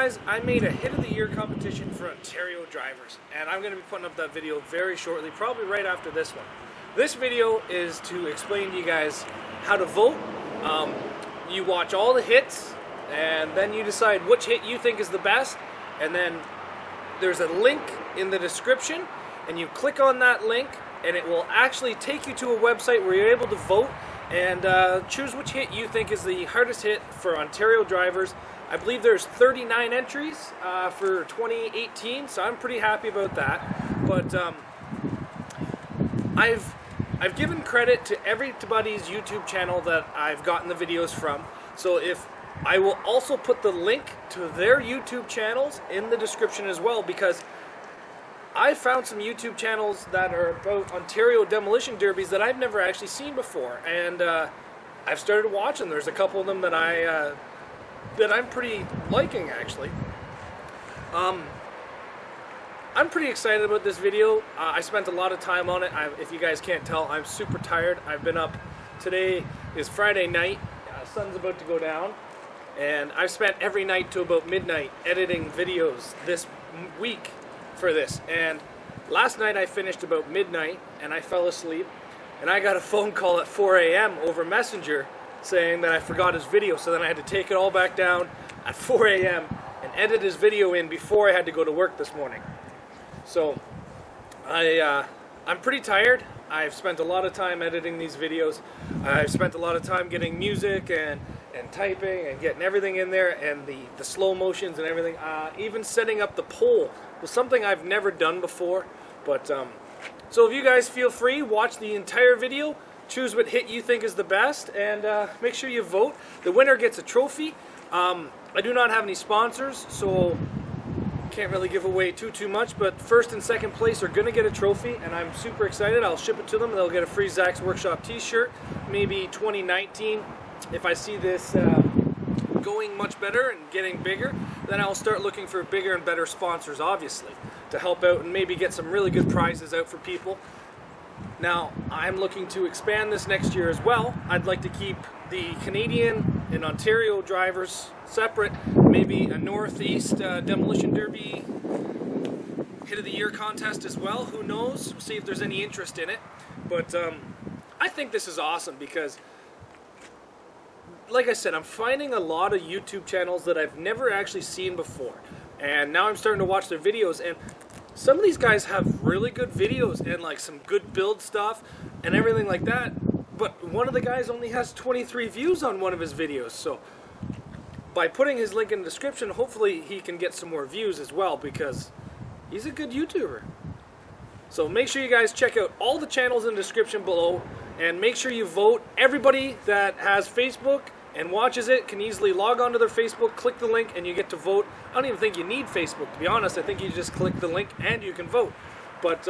guys, I made a Hit of the Year competition for Ontario drivers, and I'm going to be putting up that video very shortly, probably right after this one. This video is to explain to you guys how to vote. You watch all the hits, and then you decide which hit you think is the best, and then there's a link in the description, and you click on that link, and it will actually take you to a website where you're able to vote and choose which hit you think is the hardest hit for Ontario drivers. I believe there's 39 entries for 2018, so I'm pretty happy about that. But I've given credit to everybody's YouTube channel that I've gotten the videos from. So if I will also put the link to their YouTube channels in the description as well, because I found some YouTube channels that are about Ontario demolition derbies that I've never actually seen before, and I've started watching. There's a couple of them that I'm pretty liking, actually. I'm pretty excited about this video. I spent a lot of time on it. If you guys can't tell, I'm super tired. I've been up. Today is Friday night. Sun's about to go down, and I've spent every night to about midnight editing videos this week for this. And last night I finished about midnight, and I fell asleep, and I got a phone call at 4 a.m. over Messenger saying that I forgot his video, so then I had to take it all back down at 4 a.m. and edit his video in before I had to go to work this morning. So I'm pretty tired. I've spent a lot of time editing these videos. I've spent a lot of time getting music and typing and getting everything in there, and the slow motions and everything. Even setting up the poll was something I've never done before. But so if you guys feel free, watch the entire video, choose what hit you think is the best, and make sure you vote. The winner gets a trophy. I do not have any sponsors, so can't really give away too much, but first and second place are going to get a trophy, and I'm super excited. I'll ship it to them, and they'll get a free Zacks Workshop t-shirt, maybe 2019. If I see this going much better and getting bigger, then I'll start looking for bigger and better sponsors, obviously, to help out and maybe get some really good prizes out for people. Now, I'm looking to expand this next year as well. I'd like to keep the Canadian and Ontario drivers separate, maybe a Northeast Demolition Derby Hit of the Year contest as well. Who knows? We'll see if there's any interest in it. But I think this is awesome because, like I said, I'm finding a lot of YouTube channels that I've never actually seen before. And now I'm starting to watch their videos, and some of these guys have really good videos and like some good build stuff and everything like that. But one of the guys only has 23 views on one of his videos. So by putting his link in the description, hopefully he can get some more views as well, because he's a good YouTuber. So make sure you guys check out all the channels in the description below, and make sure you vote. Everybody that has Facebook and watches it can easily log on to their Facebook, click the link, and you get to vote. I don't even think you need Facebook, to be honest. I think you just click the link and you can vote. But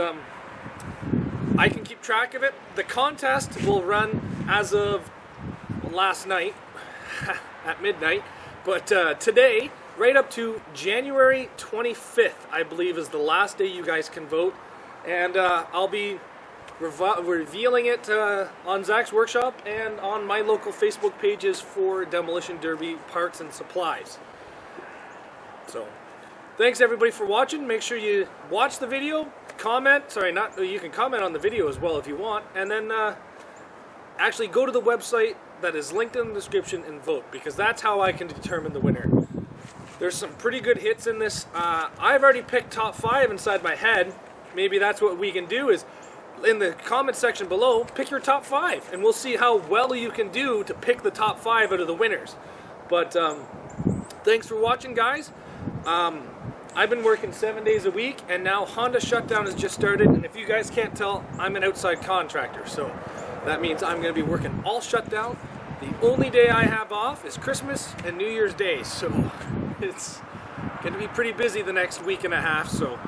I can keep track of it. The contest will run as of last night at midnight. But today, right up to January 25th, I believe, is the last day you guys can vote. And I'll be revealing it on Zacks Workshop and on my local Facebook pages for Demolition Derby parts and supplies. So, thanks everybody for watching. Make sure you watch the video, comment. You can comment on the video as well if you want, and then actually go to the website that is linked in the description and vote, because that's how I can determine the winner. There's some pretty good hits in this. I've already picked top 5 inside my head. Maybe that's what we can do, is in the comment section below, pick your top 5, and we'll see how well you can do to pick the top 5 out of the winners. But thanks for watching, guys. I've been working 7 days a week, and now Honda shutdown has just started, and if you guys can't tell, I'm an outside contractor, so that means I'm going to be working all shutdown. The only day I have off is Christmas and New Year's Day, so it's going to be pretty busy the next week and a half, so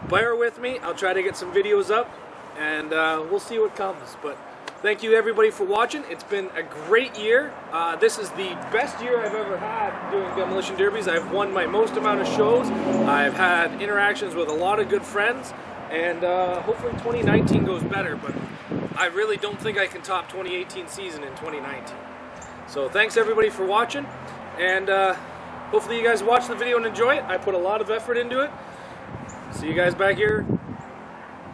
bear with me. I'll try to get some videos up, and we'll see what comes. But thank you everybody for watching. It's been a great year. This is the best year I've ever had doing demolition derbies. I've won my most amount of shows. I've had interactions with a lot of good friends, and hopefully 2019 goes better, but I really don't think I can top 2018 season in 2019. So thanks everybody for watching, and Hopefully you guys watch the video and enjoy it. I put a lot of effort into it. See you guys back here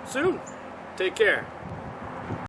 soon. Take care.